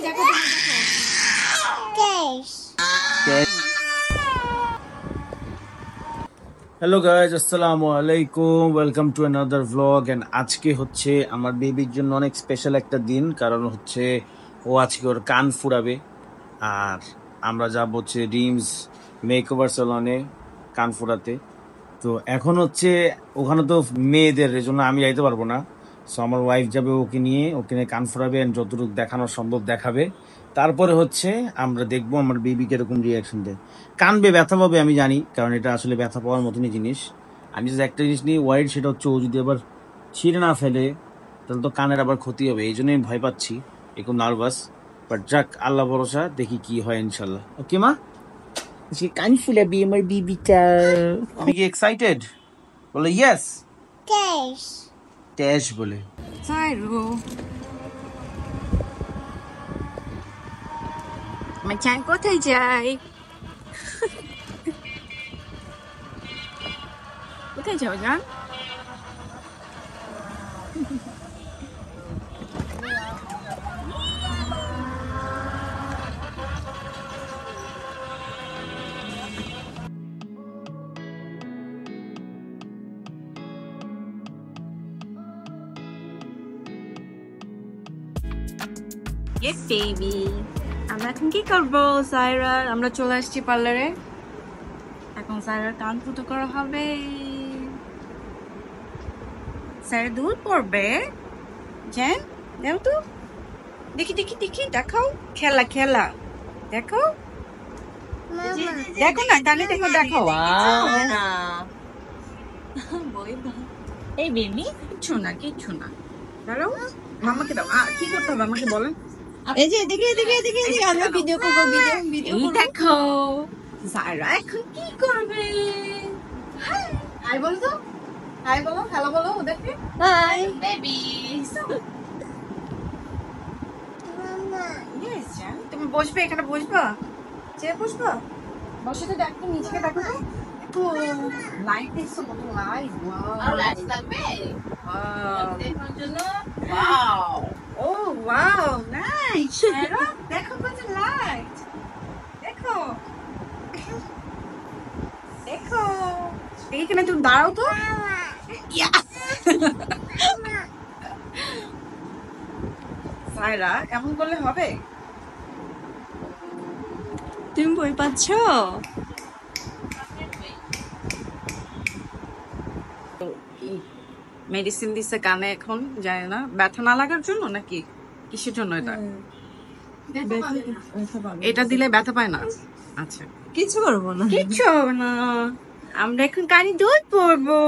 Hello guys, আসসালামু আলাইকুম, welcome to another vlog. And আজকে হচ্ছে আমার বেবির জন্য অনেক স্পেশাল একটা দিন, কারণ হচ্ছে ও আজকে ওর কান ফুরাবে। আর আমরা যাব হচ্ছে রিমস মেকওভার স্যালনে কান ফুরাতে। তো এখন হচ্ছে ওখানে তো মেয়েদের, এই জন্য আমি যাইতে পারবো না। সো আমার ওয়াইফ যাবে ওকে নিয়ে কান ফুরাবে, and যতটুকু দেখানো সম্ভব দেখাবে। তারপরে হচ্ছে আমরা দেখবো আমার বেবি কিরকম রিয়াকশন দেয়। কানবে, ব্যথা পাবে আমি জানি, কারণ এটা আসলে ব্যথা পাওয়ার মতনই জিনিস। আমি যদি একটা জিনিস নিয়ে ওয়াইড, সেটা হচ্ছে ও যদি আবার ছিঁড়ে না ফেলে তাহলে তো কানের আবার ক্ষতি হবে, এই জন্যই আমি ভয় পাচ্ছি, একটু নার্ভাস। বাট যাক, আল্লাহ ভরসা, দেখি কি হয় ইনশাল্লাহ। ওকে মা, আজকে কান ফুলাবি আমার বিবিটা। তুমি কি এক্সাইটেড? বলে ইয়েস। ট্যাশ বলে মাচান কোথায় যাই? কোথায় যাও জান? Yes baby. আমরা এখন কি করবো সাইরা? আমরা চলে আসছি পার্লারে। এখন সাইরার কান ফুটো করা হবে। সাইরা দুল পড়বে। জান দাও তো, দেখি দেখি দেখি, দেখাও খেলা খেলা, দেখো দেখো না, কানে দেখো, দেখো। এই বেবি কিচ্ছু না, কিচ্ছু না। দাঁড়াও, মামাকে দাও। কি করতে হবে আমাকে বলেন। এই যে এদিকে এদিকে এদিকে এদিকে, আমরা ভিডিও করবো, ভিডিও দেখো। সাইরা এখন কি করবে? হাই বলো তো, হাই বলো, হ্যালো বলো ওদেরকে। Hi baby. ইয়েস জান, তুমি বসবে এখানে, বসবা, চেয়ার বসবা, বসে তো দেখো, নিচে দেখো তো। লাইট দেখছো, কত লাইট। ওয়াও, লাইট লাগবে দেখার জন্য। ওয়াও, ও ওয়াও, নাইস। দেখো কত লাইট, দেখো দেখো। এইখানে তুমি দাঁড়াও তো। সাইরা এমন করলে হবে? তুমি বই পাচ্ছ? মেডিসিন দিচ্ছে কানে, এখন জানি না ব্যথা না লাগার জন্য নাকি কিসের জন্য এটা। এটা দিলে ব্যথা পায় না? আচ্ছা, কিছু করবো না, কিচ্ছু হবে না। আমরা এখন কানে দুধ পরবো।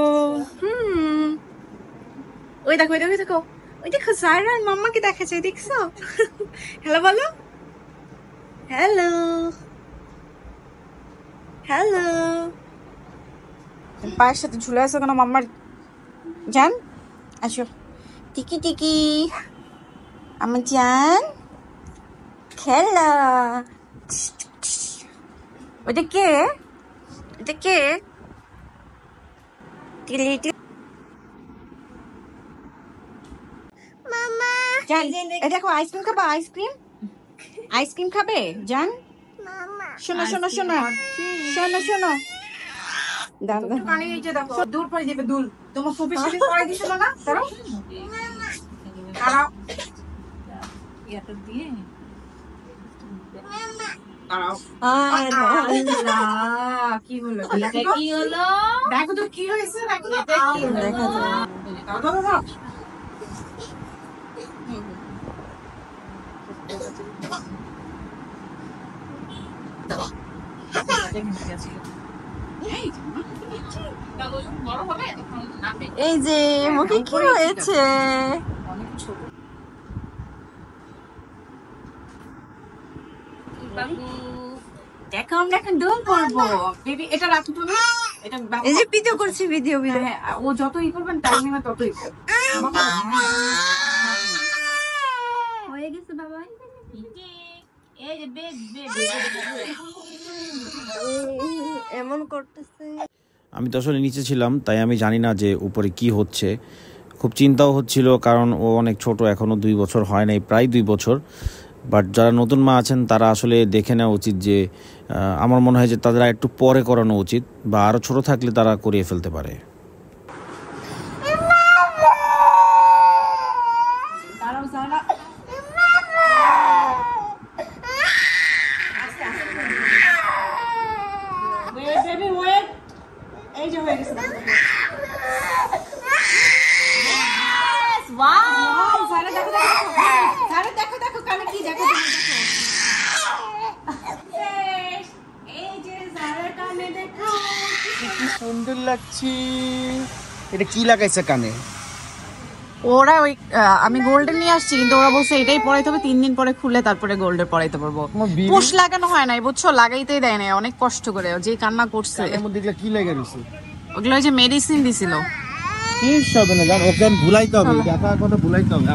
ওই দেখো, ওই দেখো, ওই দেখো, ওই দেখো সাইরা আর মাম্মাকে দেখা যায়, দেখছো? হ্যালো বলো, হ্যালো হ্যালো। পায়ের সাথে ঝুলে আছে কেন মাম্মার? জান আসো, টিকি টিকি আমার জান, খেলা। ওটা কে? এটা কে? মামা জান, এই দেখো আইসক্রিম খাবা, আইসক্রিম, আইসক্রিম খাবে জান? শোনো শোনো শোনো শোনো শোনো, দূর পরে যাবে, দুল তোমার ফুপি সেদিন পরে দিছিল না? দাঁড়াও দাঁড়াও, এটা দিয়ে কি হলো, কি হলো, দেখো তো কি হয়েছে, দেখো তো দেখা যায়। এই যে মুখে কি হয়েছে? দেখো আমরা এখন দোল পড়বো। বেবি এটা রাখো তুমি, এটা এই যে ভিডিও করছি, ভিডিও। হ্যাঁ, ও যত ই করবেন টাইমিং ততই হয়ে গেছে বাবা। এই যে এমন করতেছে। আমি তো আসলে নিচে ছিলাম, তাই আমি জানি না যে উপরে কি হচ্ছে। খুব চিন্তাও হচ্ছিল, কারণ ও অনেক ছোট, এখনো 2 বছর হয় নাই, প্রায় 2 বছর। বাট যারা নতুন মা আছেন তারা আসলে দেখে নেওয়া উচিত যে আমার মনে হয় যে তাদের একটু পরে করানো উচিত, বা আরও ছোট থাকলে তারা করিয়ে ফেলতে পারে। এই যে হয়ে গেছে দেখো কানে কি দেখো কি সুন্দর লাগছে। এটা কি লাগাইছে কানে? ওরা ওই আমি গোল্ডেন নিয়ে আসছি, কিন্তু ওরা বলছে এটাই পরাইতে হবে, 3 দিন পরে খুলে তারপরে গোল্ডের পরাইতে পারবো। পুশ লাগানো হয় নাই বুঝছো, লাগাইতেই দেয় না, অনেক কষ্ট করে যে কান্না করছে। কি লাগা রয়েছে? ওগুলো ওই যে মেডিসিন দিছিল। কি সব না জান, ওকে ভুলাইতে হবে, দেখা কথা ভুলাইতে হবে।